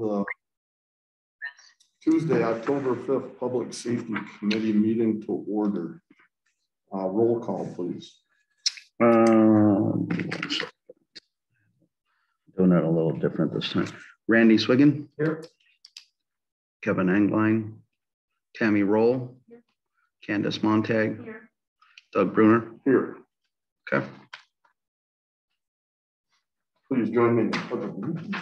the Tuesday, October 5th, Public Safety Committee meeting to order. Roll call, please. Doing it a little different this time. Randy Swiggin. Here. Kevin Angline. Tammy Roll. Here. Candace Montag. Here. Doug Bruner. Here. Okay. Please join me in the pledge of allegiance.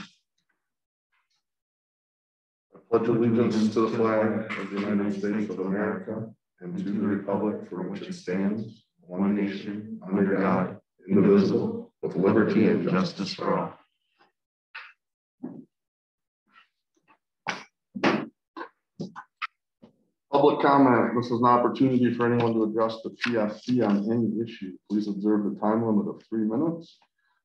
I pledge allegiance to the flag of the United States of America and to the republic for which it stands, one nation, under God, indivisible, with liberty and justice for all. Public comment. This is an opportunity for anyone to address the PSC on any issue. Please observe the time limit of 3 minutes.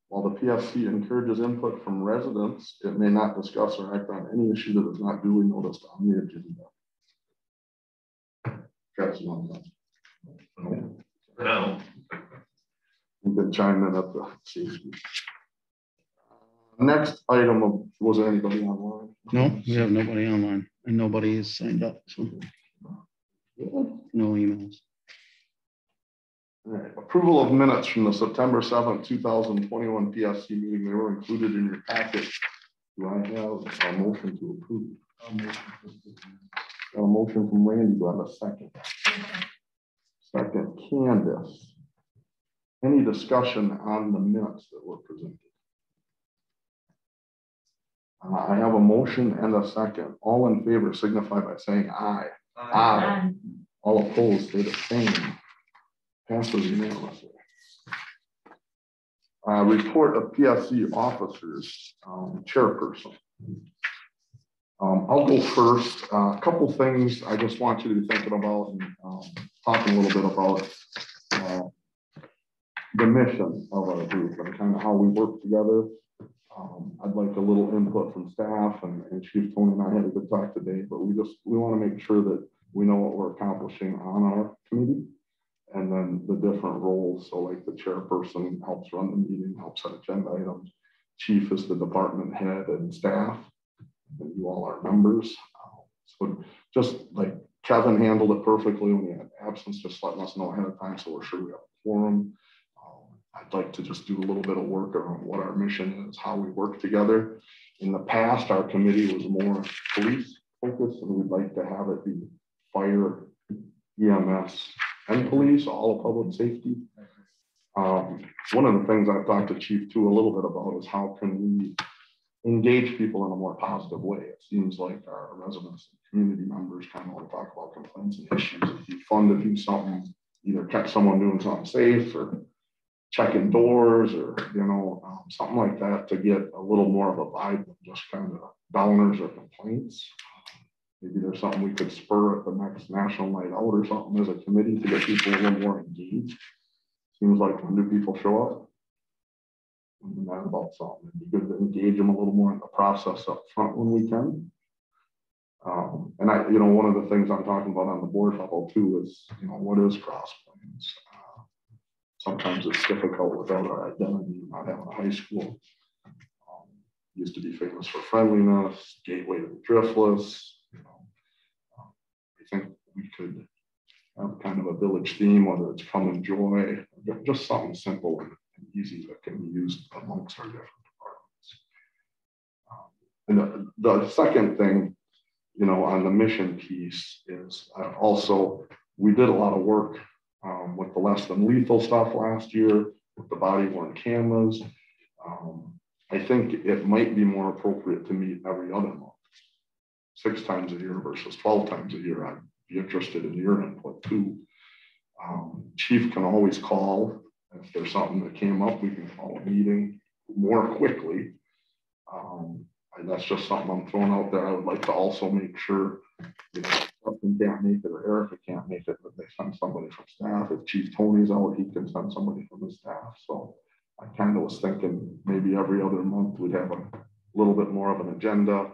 While the PSC encourages input from residents, it may not discuss or act on any issue that is not duly noticed on the agenda. No. You can chime in at the safety. Next item was there anybody online? No, we have nobody online and nobody is signed up. So no emails. All right. Approval of minutes from the September 7th, 2021 PSC meeting. They were included in your packet. Do I have a motion to approve? A motion from Randy. Do I have a second? Second, Candace. Any discussion on the minutes that were presented? I have a motion and a second. All in favor signify by saying aye. Aye. All opposed say the same. Passes unanimously. Report of PSC officers, chairperson. I'll go first. A couple things I just want you to be thinking about and talking a little bit about the mission of our group and kind of how we work together. I'd like a little input from staff and Chief Tony and I had a good talk today, but we want to make sure that we know what we're accomplishing on our committee and then the different roles. So like the chairperson helps run the meeting, helps set agenda items. Chief is the department head and staff, and you all are members. So just like Kevin handled it perfectly when he had absence, just letting us know ahead of time so we're sure we have a quorum. I'd like to just do a little bit of work around what our mission is, how we work together. In the past, our committee was more police focused, and we'd like to have it be fire, EMS, and police, all of public safety. One of the things I've talked to Chief too a little bit about is how can we engage people in a more positive way. It seems like our residents and community members kind of want to talk about complaints and issues. It'd be fun to do something, either catch someone doing something safe or checking doors or, something like that to get a little more of a vibe than just kind of downers or complaints. Maybe there's something we could spur at the next national night out or something as a committee to get people a little more engaged. Seems like when do people show up? When they're mad about something, it'd be good to engage them a little more in the process up front when we can. And one of the things I'm talking about on the board level too is, what is cross plans? Sometimes it's difficult without our identity, not having a high school. Used to be famous for friendliness, gateway to the driftless. I think we could have kind of a village theme, whether it's come and joy, just something simple and easy that can be used amongst our different departments. And the second thing, on the mission piece is also, we did a lot of work with the less than lethal stuff last year, with the body worn cameras. I think it might be more appropriate to meet every other month, 6 times a year versus 12 times a year. I'd be interested in your input too. Chief can always call. If there's something that came up, we can call a meeting more quickly. And that's just something I'm throwing out there. I would like to also make sure, Justin can't make it or Erica can't make it, but they send somebody from staff. If Chief Tony's out, he can send somebody from his staff. So I kind of was thinking maybe every other month we'd have a little bit more of an agenda.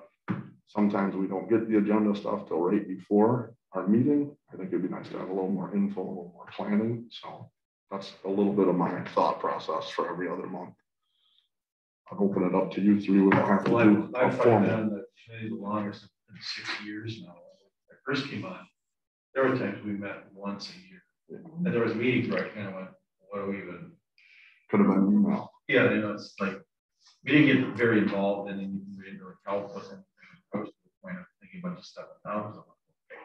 Sometimes we don't get the agenda stuff till right before our meeting. I think it'd be nice to have a little more info, a little more planning. So that's a little bit of my thought process for every other month. I'll open it up to you three. We don't have to do a I've been formal. on the committee the longest, in 6 years now. When I first came on, there were times we met once a year. And there was meetings where I kind of went, what do we even? Could have been email. Yeah, you know, it's like, we didn't get very involved and then we didn't really help with anything. I was to the point of thinking about just stepping down. I was like, okay,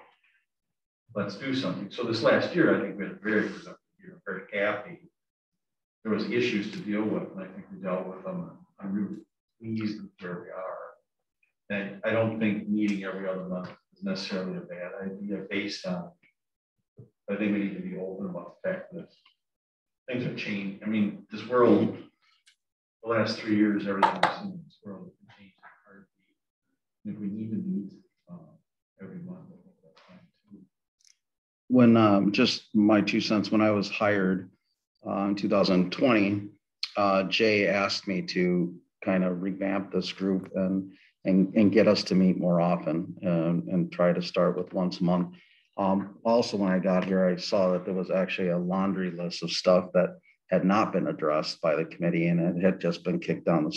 let's do something. So this last year, I think we had a very productive year, very happy. There was issues to deal with, and I think we dealt with them. I'm really pleased with where we are. And I don't think meeting every other month is necessarily a bad idea based on, I think we need to be open about the fact that things have changed. I mean, this world, the last 3 years, everything we've seen in this world has changed in a heartbeat. And if we need to meet every month, I think that's fine too. When just my 2 cents, when I was hired in 2020, Jay asked me to kind of revamp this group and get us to meet more often and try to start with once a month. Also, when I got here, I saw that there was actually a laundry list of stuff that had not been addressed by the committee, and it had just been kicked down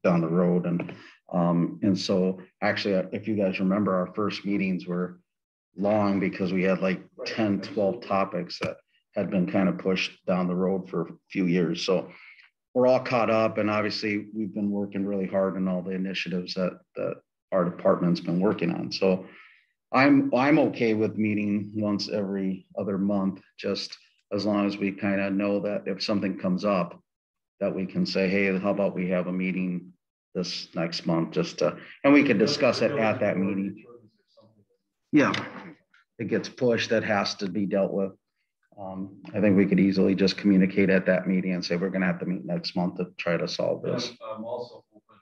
the road. And so actually, if you guys remember, our first meetings were long because we had like 10, 12 topics that had been kind of pushed down the road for a few years. So we're all caught up, and obviously we've been working really hard on all the initiatives that our department's been working on. So I'm okay with meeting once every other month, just as long as we kind of know that if something comes up, that we can say, hey, how about we have a meeting this next month, just to, and we could discuss it at that meeting. Yeah, it gets pushed, that has to be dealt with. I think we could easily just communicate at that meeting and say, we're gonna have to meet next month to try to solve this. I'm also open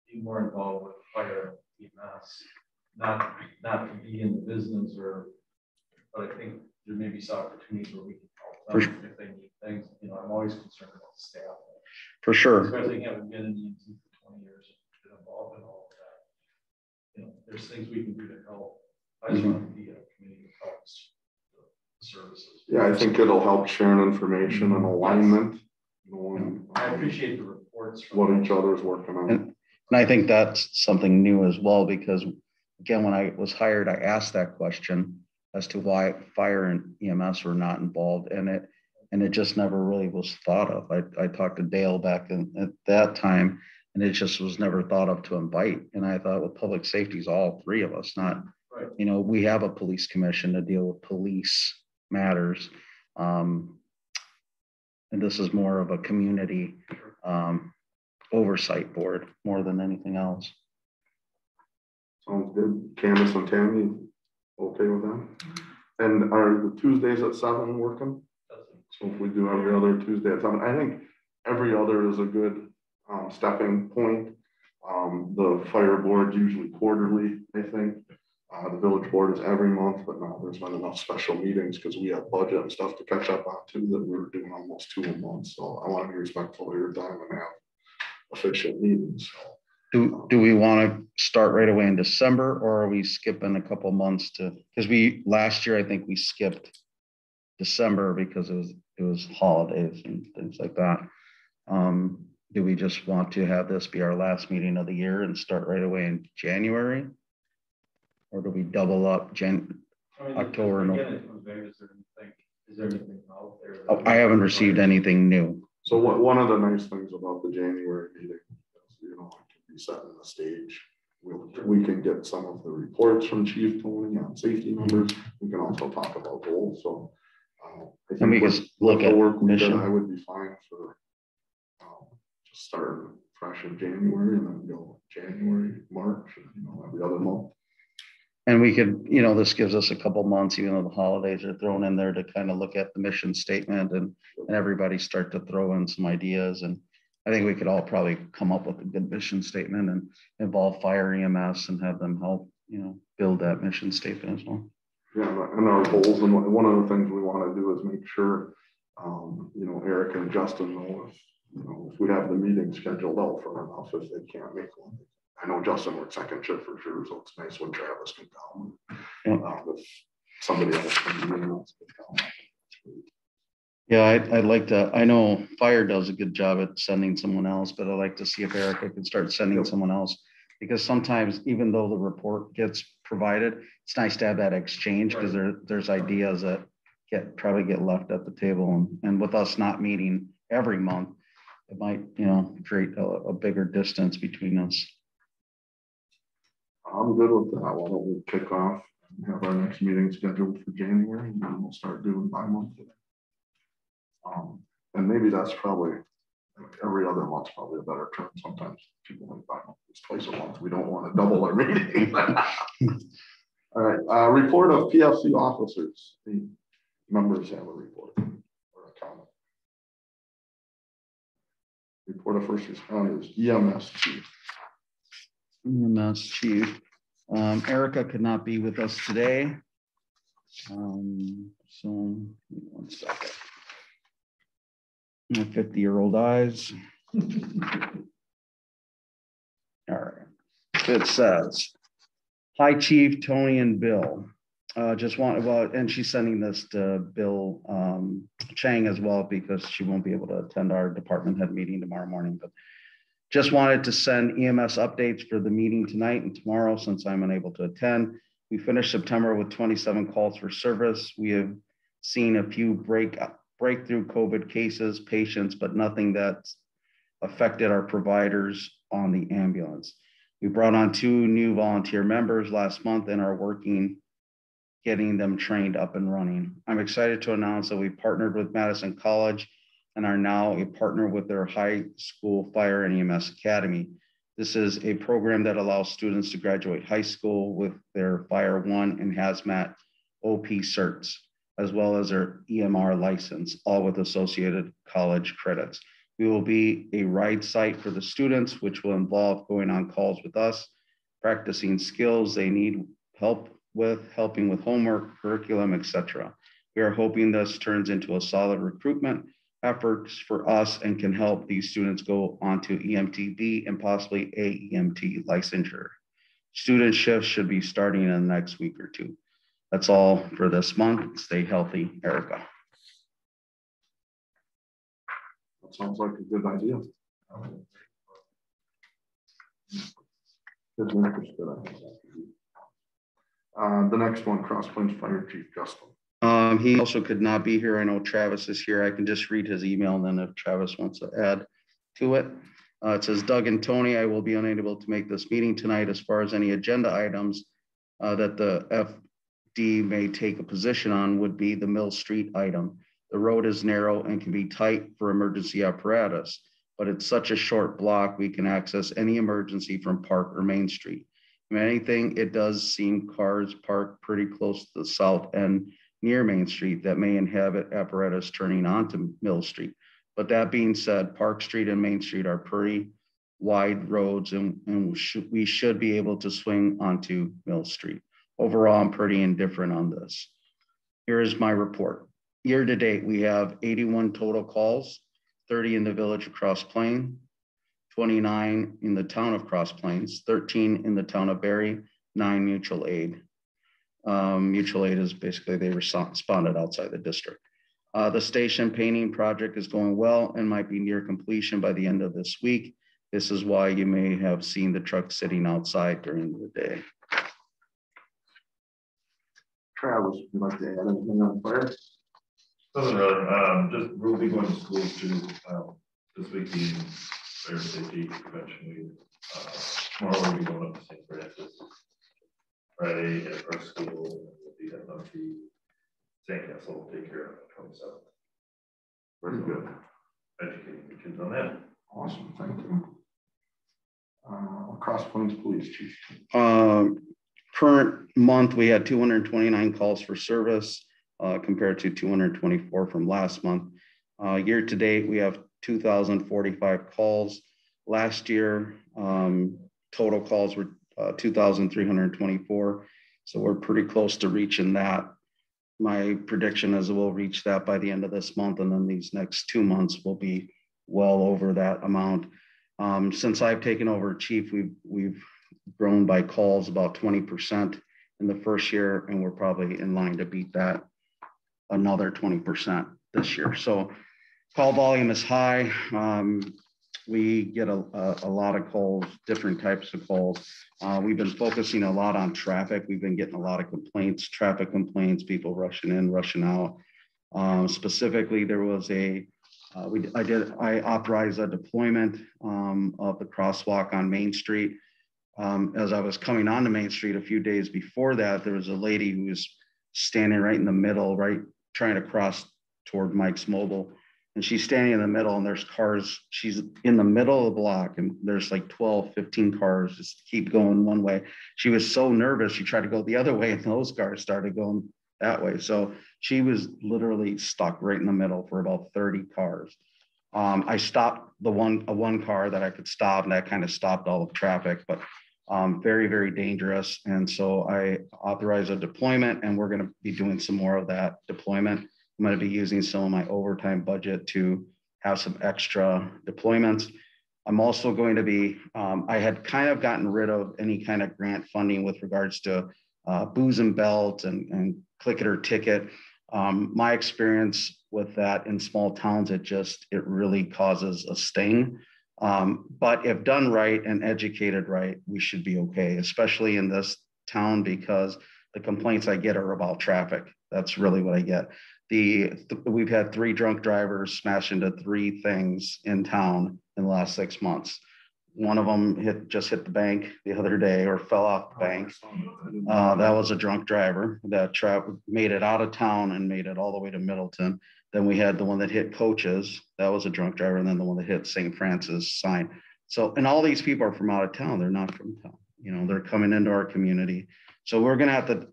to be more involved with fire EMS, not to be in the business but I think there may be some opportunities where we can help them if they need things. You know, I'm always concerned about staff. For sure. Especially having been in the EMT for 20 years, been involved in all of that. You know, there's things we can do to help. I just want to be a community that helps the services. Yeah, I think it'll help sharing information and alignment. Knowing, I appreciate the reports. What each other's working on. And I think that's something new as well, because again, when I was hired, I asked that question as to why fire and EMS were not involved in it. And it just never really was thought of. I talked to Dale back at that time, and it just was never thought of to invite. And I thought, well, public safety is all three of us, not, right. You know, we have a police commission to deal with police matters. And this is more of a community oversight board more than anything else. Sounds good. Candace and Tammy, okay with that? And are the Tuesdays at 7 working? So if we do every other Tuesday at 7, I think every other is a good stepping point. The fire board usually quarterly, I think. The village board is every month, but now there's not enough special meetings because we have budget and stuff to catch up on too, that we're doing almost 2 a month. So I want to be respectful of your time and have official meetings. Do we want to start right away in December, or are we skipping a couple months because last year I think we skipped December because it was holidays and things like that. Do we just want to have this be our last meeting of the year and start right away in January? Or do we double up October? Is there anything out there? Oh, I haven't received anything new. So one of the nice things about the January meeting is, you know, it can be setting the stage. We can get some of the reports from Chief Tony on safety numbers. We can also talk about goals. So I think look at work mission. I would be fine for just starting fresh in January and then go January, March, and, you know, every other month. And we could, you know, this gives us a couple months, even though the holidays are thrown in there, to kind of look at the mission statement and everybody start to throw in some ideas. And I think we could all probably come up with a good mission statement and involve fire EMS and have them help, you know, build that mission statement as well. Yeah, and our goals, and one of the things we want to do is make sure, you know, Eric and Justin know if we have the meeting scheduled out for enough if they can't make one. I know Justin works second shift for sure, so it's nice when Travis can come. If somebody else can be in, Yeah, I'd like to, I know fire does a good job at sending someone else, but I'd like to see if Erica could start sending Yep. someone else. Because sometimes even though the report gets provided, it's nice to have that exchange because there's ideas that probably get left at the table. And with us not meeting every month, it might, create a bigger distance between us. I'm good with that. Why don't we kick off and have our next meeting scheduled for January, and then we'll start doing bi-monthly. And maybe that's probably every other month's probably a better term. Sometimes people like bi-monthly, it's twice a month. We don't want to double our meeting. All right. Report of PFC officers. The members have a report or a comment. Report of first responders, EMS chief. EMS chief. Erica could not be with us today. So 1 second. My 50-year-old eyes. All right. It says, hi, Chief, Tony, and Bill. And she's sending this to Bill Chang as well because she won't be able to attend our department head meeting tomorrow morning. But just wanted to send EMS updates for the meeting tonight and tomorrow since I'm unable to attend. We finished September with 27 calls for service. We have seen a few breakthrough COVID cases, patients, but nothing that's affected our providers on the ambulance. We brought on 2 new volunteer members last month and are working getting them trained up and running. I'm excited to announce that we partnered with Madison College and are now a partner with their high school fire and EMS academy. This is a program that allows students to graduate high school with their Fire 1 and Hazmat OP certs, as well as their EMR license, all with associated college credits. We will be a ride site for the students, which will involve going on calls with us, practicing skills they need help with, helping with homework, curriculum, etc. We are hoping this turns into a solid recruitment efforts for us and can help these students go on to EMTB and possibly AEMT licensure. Student shifts should be starting in the next week or 2. That's all for this month. Stay healthy, Erica. That sounds like a good idea. The next one, Cross Plains Fire Chief Justin. He also could not be here. I know Travis is here. I can just read his email and then if Travis wants to add to it. It says, Doug and Tony, I will be unable to make this meeting tonight as far as any agenda items that the FD may take a position on would be the Mill Street item. The road is narrow and can be tight for emergency apparatus, but it's such a short block we can access any emergency from Park or Main Street. If anything, it does seem cars parked pretty close to the south end near Main Street that may inhabit apparatus turning onto Mill Street. But that being said, Park Street and Main Street are pretty wide roads and we should be able to swing onto Mill Street. Overall, I'm pretty indifferent on this. Here is my report. Year to date, we have 81 total calls, 30 in the village of Cross Plains, 29 in the town of Cross Plains, 13 in the town of Barry, 9 mutual aid. Mutual aid is basically they responded outside the district. The station painting project is going well and might be near completion by the end of this week. This is why you may have seen the truck sitting outside during the day. Travis, would you like to add anything on fire? Doesn't really. Just we'll be going to school too this week being fire safety prevention week. Tomorrow we'll be going up to St. Francis. Friday at our school, and we'll be at Lumpy. Sandcastle will take care of it on the 27th. Very good. Educating the kids on that. Awesome, thank you. Cross Plains Police Chief. Current month, we had 229 calls for service compared to 224 from last month. Year to date, we have 2,045 calls. Last year, total calls were 2,324. So we're pretty close to reaching that. My prediction is we'll reach that by the end of this month. And then these next 2 months will be well over that amount. Since I've taken over chief, we've grown by calls about 20% in the first year. And we're probably in line to beat that another 20% this year. So call volume is high. We get a lot of calls, different types of calls. We've been focusing a lot on traffic. We've been getting a lot of complaints, traffic complaints, people rushing in, rushing out. Specifically, there was I authorized a deployment of the crosswalk on Main Street. As I was coming onto Main Street a few days before that, there was a lady who was standing right in the middle, right, trying to cross toward Mike's Mobile. And she's standing in the middle and there's cars. She's in the middle of the block and there's like 12, 15 cars just keep going one way. She was so nervous. She tried to go the other way and those cars started going that way. So she was literally stuck right in the middle for about 30 cars. I stopped one car that I could stop and that kind of stopped all the traffic, but very, very dangerous. And so I authorized a deployment and we're going to be doing some more of that deployment. I'm going to be using some of my overtime budget to have some extra deployments. I'm also going to be, I had kind of gotten rid of any kind of grant funding with regards to booze and belt and click it or ticket. My experience with that in small towns, it really causes a sting. But if done right and educated right, we should be okay, especially in this town because the complaints I get are about traffic. That's really what I get. We've had 3 drunk drivers smash into 3 things in town in the last 6 months. One of them just hit the bank the other day or fell off the bank. That was a drunk driver that made it out of town and made it all the way to Middleton. Then we had the one that hit Coaches. That was a drunk driver. And then the one that hit St. Francis sign. So, and all these people are from out of town. They're not from town. You know, they're coming into our community. So we're going to have to,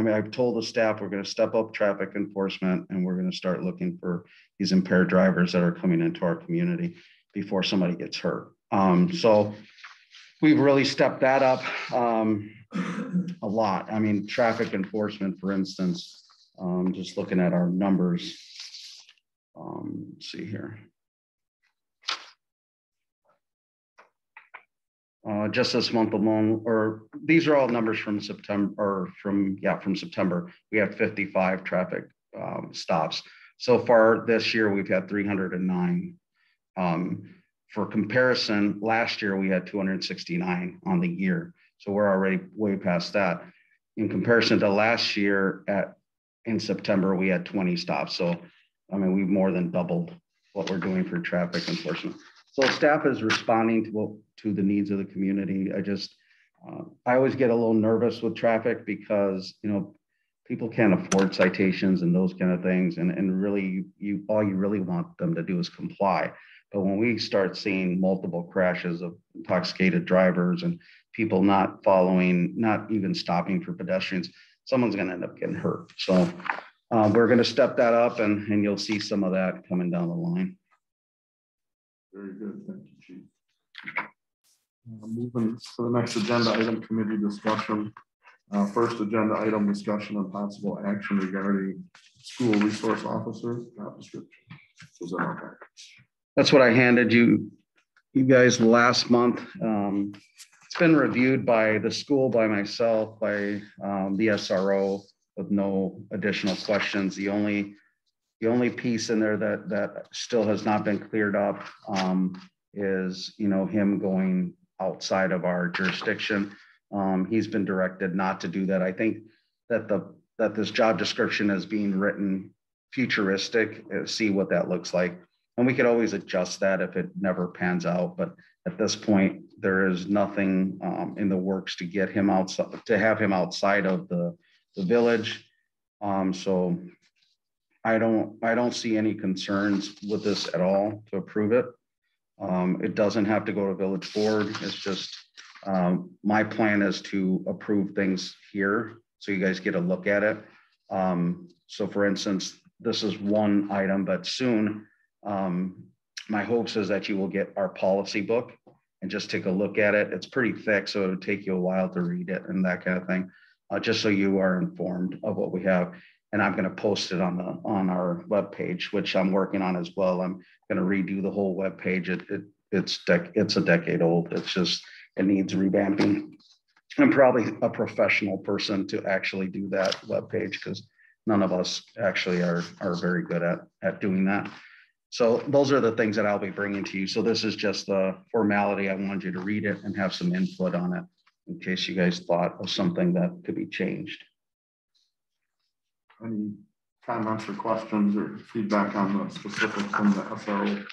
I've told the staff, we're going to step up traffic enforcement and we're going to start looking for these impaired drivers that are coming into our community before somebody gets hurt. So we've really stepped that up a lot. I mean, traffic enforcement, for instance, just looking at our numbers. Let's see here. Just this month alone, or these are all numbers from September, or from September. We have 55 traffic stops. So far this year, we've had 309. For comparison, last year we had 269 on the year. So we're already way past that. In comparison to last year in September, we had 20 stops. So, I mean, we've more than doubled what we're doing for traffic enforcement. So staff is responding to the needs of the community. I always get a little nervous with traffic because, you know, people can't afford citations and those kind of things. And really, all you really want them to do is comply. But when we start seeing multiple crashes of intoxicated drivers and people not following, not even stopping for pedestrians, someone's going to end up getting hurt. So we're going to step that up and you'll see some of that coming down the line. Very good. Thank you, Chief. Moving to the next agenda item, committee discussion. First agenda item, discussion of possible action regarding school resource officer job description. That's what I handed you guys last month. It's been reviewed by the school, by myself, by the SRO with no additional questions. The only piece in there that still has not been cleared up is, you know, him going outside of our jurisdiction. He's been directed not to do that. I think that this job description is being written futuristic, see what that looks like. And we could always adjust that if it never pans out. But at this point, there is nothing in the works to get him outside, to have him outside of the village. So I don't see any concerns with this at all to approve it. It doesn't have to go to village board. It's just my plan is to approve things here so you guys get a look at it. So for instance, this is one item, but soon my hopes is that you will get our policy book and just take a look at it. It's pretty thick, so it'll take you a while to read it and that kind of thing, just so you are informed of what we have. And I'm going to post it on our webpage, which I'm working on as well. I'm going to redo the whole webpage. It's a decade old. It needs revamping. I'm probably a professional person to actually do that webpage because none of us actually are very good at doing that. So those are the things that I'll be bringing to you. So this is just the formality. I wanted you to read it and have some input on it in case you guys thought of something that could be changed. Any comments or questions or feedback on the specifics from the SRO?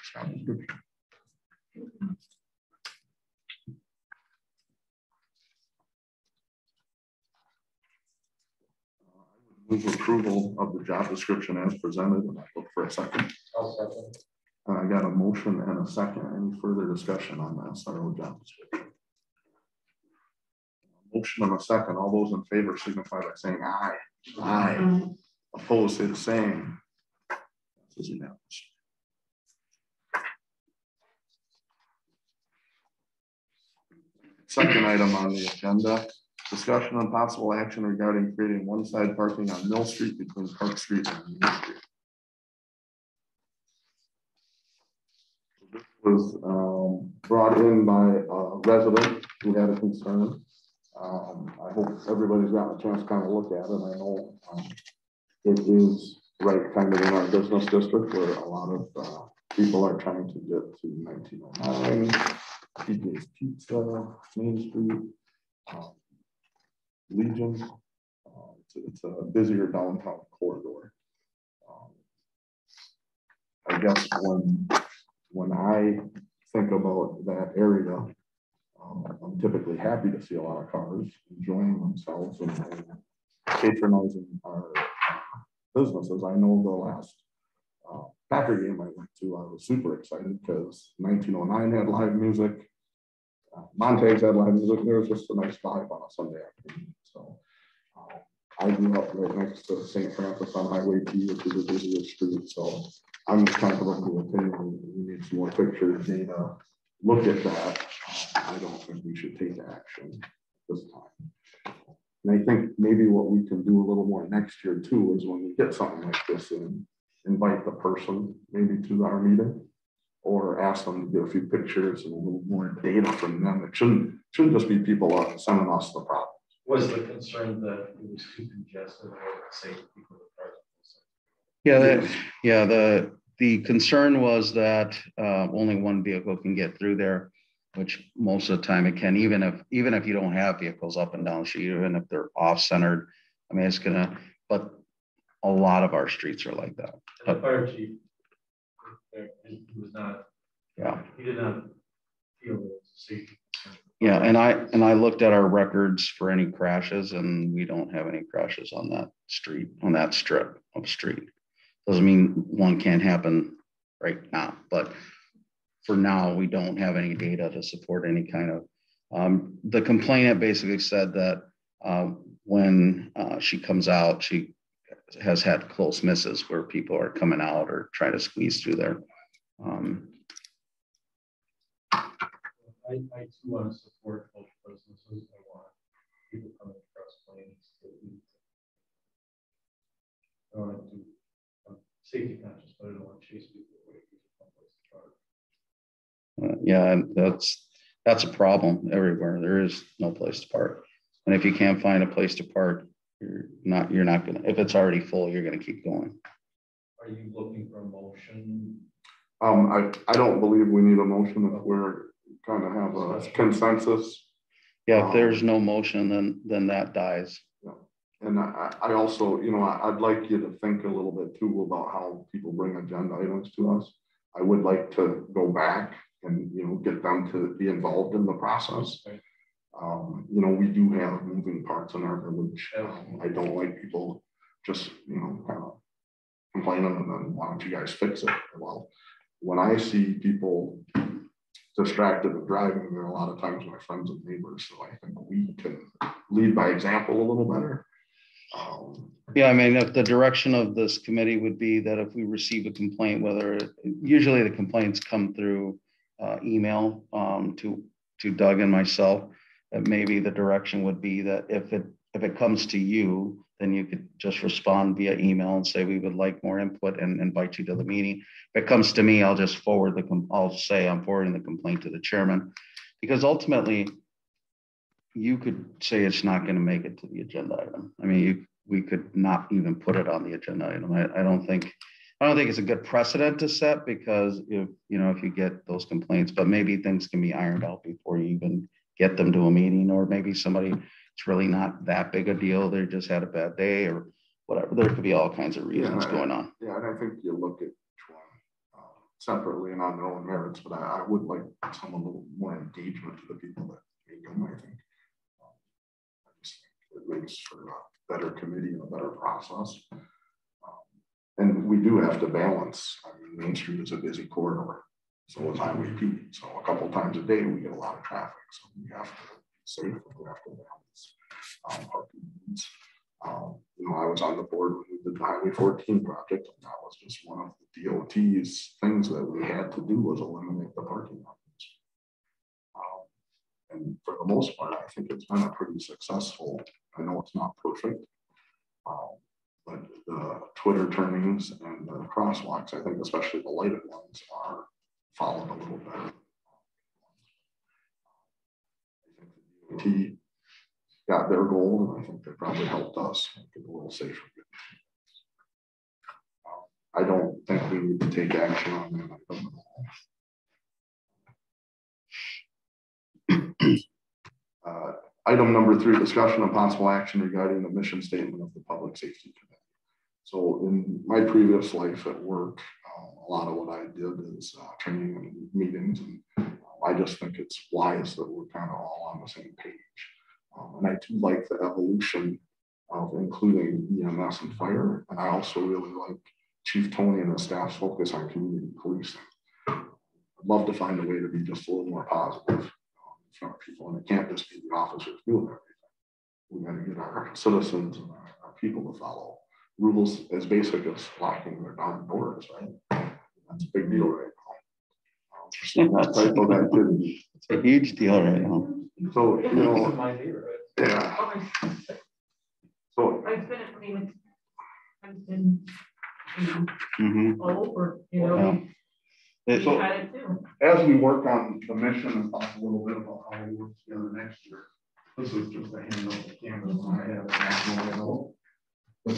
Move approval of the job description as presented, and I look for a second. I'll second. I got a motion and a second. Any further discussion on that SRO job description? Motion and a second. All those in favor signify by saying aye. Aye. Opposed, say the same. This is unanimous. Second item on the agenda, discussion on possible action regarding creating one-side parking on Mill Street between Park Street and Main Street. This was brought in by a resident who had a concern. I hope everybody's gotten a chance to kind of look at it. I know it is right kind of in our business district where a lot of people are trying to get to 1909, PJ's Pizza, Main Street, Legion. It's a busier downtown corridor. I guess when I think about that area, I'm typically happy to see a lot of cars enjoying themselves and patronizing our businesses. I know the last Packer game I went to, I was super excited because 1909 had live music. Montague's had live music. There was just a nice vibe on a Sunday afternoon. So I grew up right next to St. Francis on Highway P, which is a busiest street. So I'm kind of of the opinion we need some more pictures, data, look at that. I don't think we should take action this time. And I think maybe what we can do a little more next year too is when we get something like this in, invite the person maybe to our meeting or ask them to get a few pictures and a little more data from them. It shouldn't just be people sending us the problem. Was the concern that it was too congested or safe people The concern was that only one vehicle can get through there, which most of the time it can, even if you don't have vehicles up and down the street, even if they're off-centered. I mean, it's gonna, but a lot of our streets are like that. And the fire chief, he was not, he did not feel it was safe. Yeah, and I looked at our records for any crashes, and we don't have any crashes on that street, on that strip of street. Doesn't mean one can't happen right now, but for now, we don't have any data to support any kind of, the complainant basically said that when she comes out, she has had close misses where people are coming out or trying to squeeze through there. I too want to support local businesses. I want people coming across planes. I want to do safety conscious, but I don't want to chase people away from place to park. Yeah, and that's a problem everywhere. There is no place to park, and if you can't find a place to park, you're not gonna. If it's already full, you're gonna keep going. Are you looking for a motion? I don't believe we need a motion if we're kind of have a consensus. Yeah, if there's no motion, then that dies. Yeah. And I also, you know, I'd like you to think a little bit too about how people bring agenda items to us. I would like to go back and, you know, get them to be involved in the process. Okay. You know, we do have moving parts in our village. I don't like people just, you know, kind of complaining and then why don't you guys fix it? Well, when I see people distracted with driving, there are a lot of times my friends and neighbors, so I think we can lead by example a little better. Yeah, I mean, if the direction of this committee would be that if we receive a complaint, usually the complaints come through email to Doug and myself, that maybe the direction would be that if it comes to you, then you could just respond via email and say, we would like more input and invite you to the meeting. If it comes to me, I'll just I'll say I'm forwarding the complaint to the chairman, because ultimately you could say it's not going to make it to the agenda item. I mean, we could not even put it on the agenda item. I don't think it's a good precedent to set, because if you get those complaints, but maybe things can be ironed out before you even get them to a meeting, or maybe somebody, it's really not that big a deal. They just had a bad day or whatever. There could be all kinds of reasons going on. Yeah, and I think you look at each one separately and on their own merits, but I would like some a little more engagement to the people that make them. I think I just think it makes for a better committee and a better process. And we do have to balance. I mean, Main Street is a busy corridor, so is Highway P. So a couple of times a day we get a lot of traffic. So we have to be safe. We have to balance parking needs. I was on the board when we did the Highway 14 project, and that was just one of the DOT's things that we had to do, was eliminate the parking lots. And for the most part, I think it's been a pretty successful. I know it's not perfect, but the Twitter turnings and the crosswalks, I think especially the lighted ones, are followed a little better. I think the DOT got their goal, and I think they probably helped us make it a little safer. I don't think we need to take action on that. Item number 3, discussion of possible action regarding the mission statement of the Public Safety Committee. So in my previous life at work, a lot of what I did is training and meetings, and I just think it's wise that we're kind of all on the same page. And I do like the evolution of including EMS and fire, and I also really like Chief Tony and the staff's focus on community policing. I'd love to find a way to be just a little more positive in front of people, and it can't just be the officers doing everything. We got to get our citizens and our people to follow rules as basic as locking their darn doors, right? That's a big deal right now. That type of activity. It's a huge deal right now. So, yeah. So I've been at Freeman. I've been all over, we had it too. As we work on the mission and talk a little bit about how we work together next year, this is just a handout of cameras I have national. But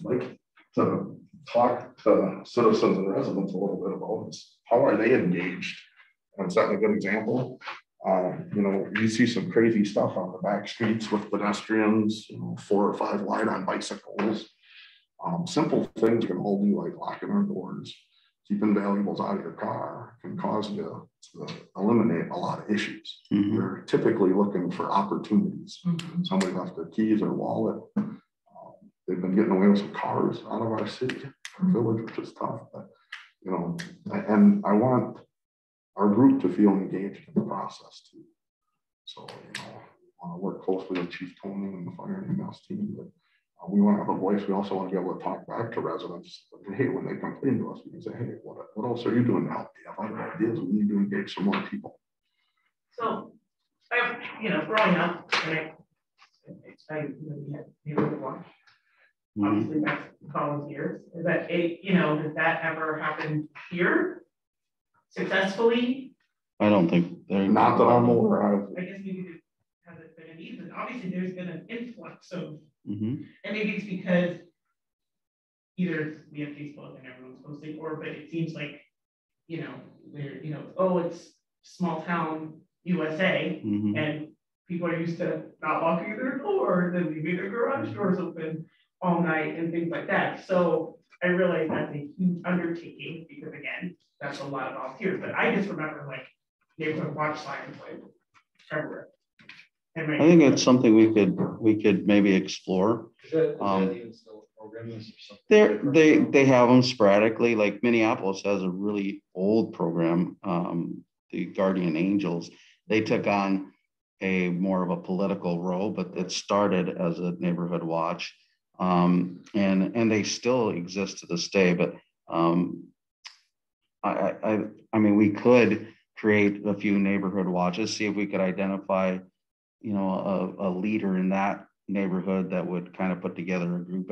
like to talk to citizens and residents a little bit about this. How are they engaged? And setting a good example. You see some crazy stuff on the back streets with pedestrians, 4 or 5 wide on bicycles. Simple things can hold you, like locking our doors, keeping valuables out of your car, can cause you to eliminate a lot of issues. Mm-hmm. They're typically looking for opportunities. Mm-hmm. Somebody left their keys or wallet. They've been getting away with some cars out of our city, our village, which is tough. But and I want our group to feel engaged in the process too. So we want to work closely with Chief Tony and the fire and EMS team, but we want to have a voice. We also want to be able to talk back to residents. Hey, when they complain to us, we can say, hey, what else are you doing to help? Do you have other ideas? We need to engage some more people. So, growing up, and I neighborhood watch. Obviously, that's volunteers. Is that does that ever happen here successfully? I don't think they're not that I'm aware of. I guess maybe it hasn't been an easy. Obviously, there's been an influx of, and maybe it's because either we have Facebook and everyone's posting, but it seems like it's small town USA, and people are used to not locking their doors and leaving their garage doors open all night and things like that. So I realize that's a huge undertaking because, again, that's a lot of volunteers. But I just remember neighborhood watch signs everywhere. I think it's something we could maybe explore. They have them sporadically. Like Minneapolis has a really old program, the Guardian Angels. They took on a more of a political role, but it started as a neighborhood watch. And they still exist to this day, but I mean, we could create a few neighborhood watches, see if we could identify, a leader in that neighborhood that would kind of put together a group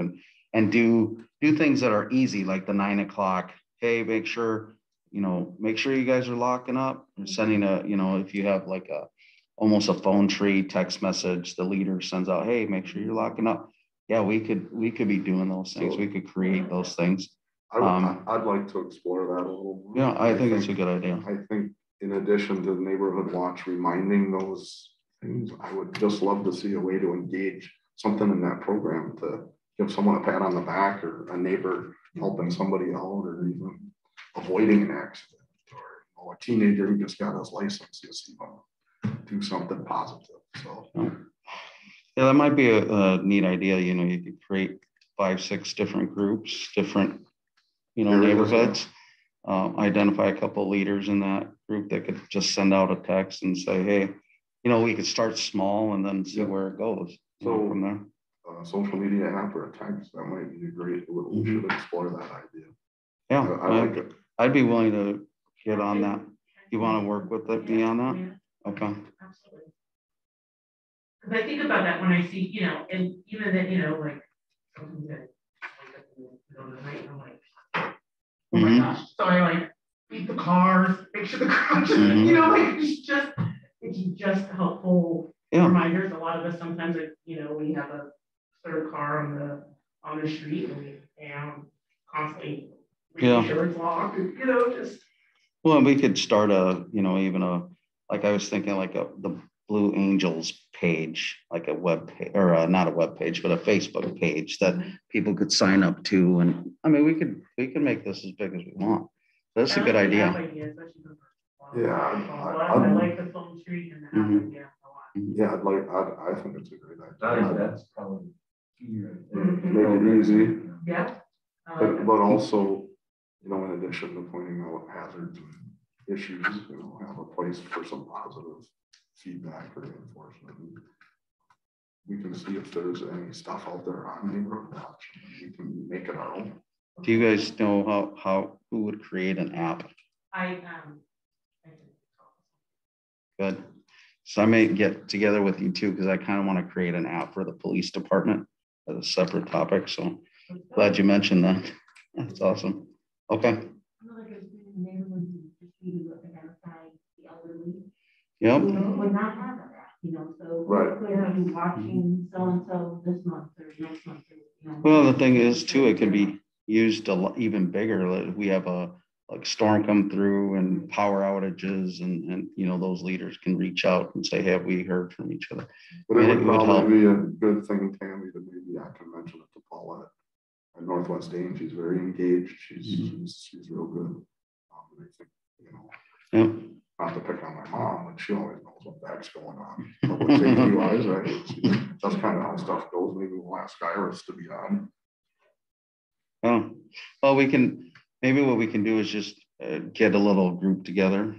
and do things that are easy, like the 9 o'clock. Hey, make sure you guys are locking up, and sending if you have like almost a phone tree, text message. The leader sends out, hey, make sure you're locking up. Yeah, we could be doing those things. We could create those things. I'd like to explore that a little more. Yeah, I think it's a good idea. I think in addition to neighborhood watch reminding those things, I would just love to see a way to engage something in that program to give someone a pat on the back, or a neighbor helping somebody out, or even avoiding an accident, or a teenager who just got his license, you see them do something positive. So yeah, that might be a neat idea. You know, you could create 5, 6 different groups, different, you know, neighborhoods. Identify a couple of leaders in that group that could just send out a text and say, hey, you know, we could start small and then see where it goes. So from there. Social media app or a text, that might be great. We should explore that idea. Yeah, I like it. I'd be willing to get on that. You want to work with me on that? Yeah. Okay. Absolutely. Because I think about that when I see, you know, and even that, you know, like something that wake up in the middle of the night, I'm like, oh my gosh. So I like beat the cars, make sure the garage, you know, like it's just helpful reminders. A lot of us sometimes, like, you know, we have a third car on the street, and we constantly making sure it's locked, you know, just. Well, we could start like I was thinking, like the Blue Angels page, like a web page, or not a web page, but a Facebook page that people could sign up to. And I mean, we could make this as big as we want. That's a good idea. Yeah, I like the phone tree and the app idea a lot. Yeah, I think it's a great idea. That's probably Make it easy. Yeah. But also, you know, in addition to pointing out hazards and issues, you know, have a place for some positive feedback or reinforcement. We can see if there's any stuff out there on neighborhood watch. We can make it our own. Do you guys know who would create an app? Good. So I may get together with you too, because I kind of want to create an app for the police department as a separate topic. So glad you mentioned that. That's awesome. Okay. Yep. Would not have that, you know, so right. We're be watching so and so this month or next month. You know. Well, the thing is too, it could be used a lot even bigger. Like we have a storm come through and power outages, and you know, those leaders can reach out and say, have we heard from each other? But it would probably be a good thing, Tammy, that maybe I can mention it to Paulette at Northwest Dane. She's very engaged. She's real good. I think, you know, not to pick on my mom, but she always knows what the heck's going on. Public safety wise, right? That's kind of how stuff goes. Maybe we'll ask Iris to be on. Oh, well, maybe what we can do is just get a little group together,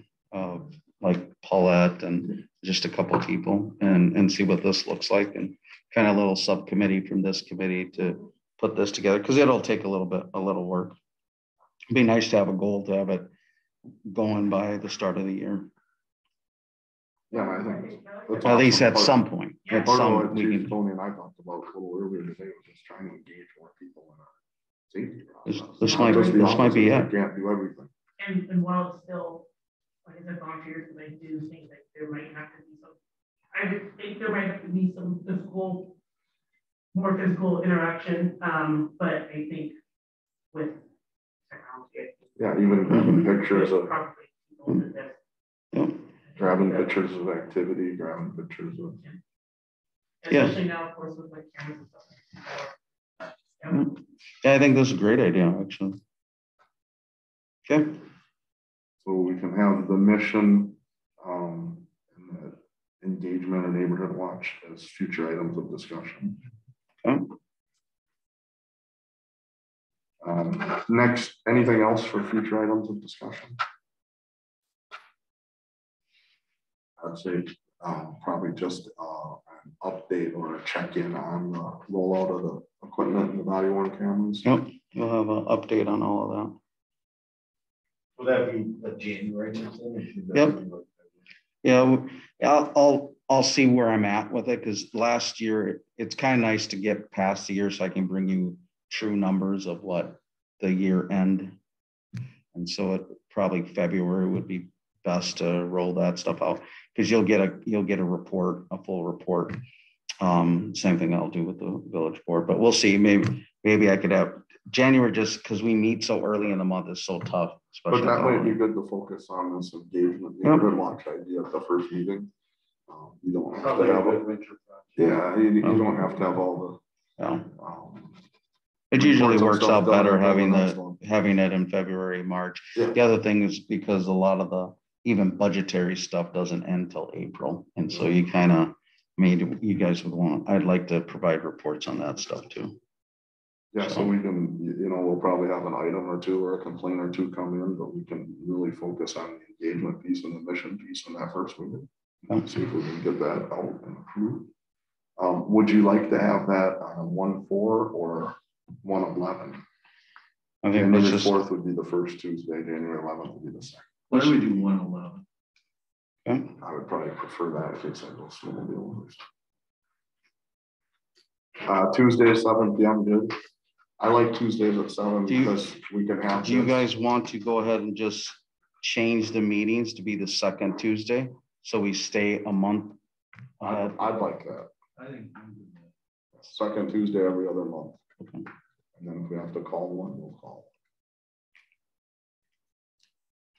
like Paulette and just a couple of people, and see what this looks like, and kind of a little subcommittee from this committee to put this together, because it'll take a little work. It'd be nice to have a goal to have it going by the start of the year. Yeah, I think at least at some point. At some Tony and I talked about a little earlier today, was just trying to engage more people in our safety process. This might be it. Can't do everything. And while it's still, like I said, volunteers, I do think that there might have to be some. I would think there might have to be some more physical interaction. But I think with technology, yeah, even pictures of grabbing pictures of activity, grabbing pictures of especially now, of course, with like cameras and stuff. Yeah, I think that's a great idea, actually. Okay. So we can have the mission and the engagement or neighborhood watch as future items of discussion. Okay. Next, anything else for future items of discussion? I'd say probably just an update or a check-in on the rollout of the equipment and the body-worn cameras. Yep, we'll have an update on all of that. Will that be a January thing? Yep. Yeah, I'll see where I'm at with it, because last year it's kind of nice to get past the year so I can bring you true numbers of what the year end. And so it probably February would be best to roll that stuff out, because you'll get a report, a full report. Same thing I'll do with the village board, but we'll see. Maybe I could have January, just because we meet so early in the month is so tough. But that might be Especially good to focus on this engagement, Yep. good launch idea at the first meeting. You don't have to Probably a have, good venture project. yeah, you don't have to have all yeah. the. It usually reports and works stuff out done better until the having next one. it in February, March. Yeah. The other thing is because a lot of the even budgetary stuff doesn't end till April. And so you kind of you guys would want, I'd like to provide reports on that stuff too. Yeah, so we can, we'll probably have an item or two or a complaint or two come in, but we can really focus on the engagement piece and the mission piece in that first meeting. See if we can get that out and approved. Would you like to have that on 1/4 or 1/11? I think January let's 4th would be the first Tuesday, January 11th would be the second. Why do we do 1/11? okay. I would probably prefer that if it's a little snowmobile. Tuesday, 7 p.m. good. I like Tuesdays at 7 because we can have. Do you this. guys want to go ahead and just change the meetings to be the second Tuesday? So we stay a month ahead? I'd like that. I think. Second Tuesday every other month. Okay. And then if we have to call one, we'll call.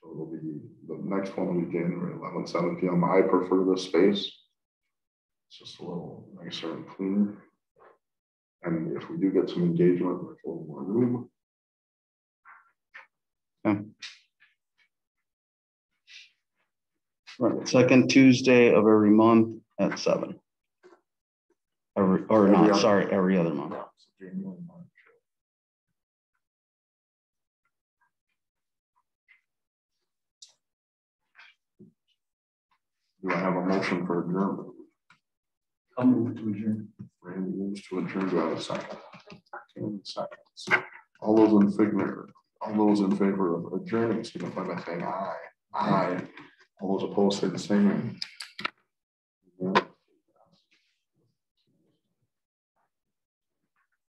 So it'll be, the next one will be January 11th, 7 p.m. I prefer this space. It's just a little nicer and cleaner. And if we do get some engagement, there's a little more room. Okay. Right, second Tuesday of every month at 7. Every other month. Yeah, so January, March. Do I have a motion for adjournment? I'll move to adjourn. Randy moves to adjourn. Do I have a second? 10 seconds. All those in favor of adjourning, signify by saying aye. Aye. All those opposed say the same.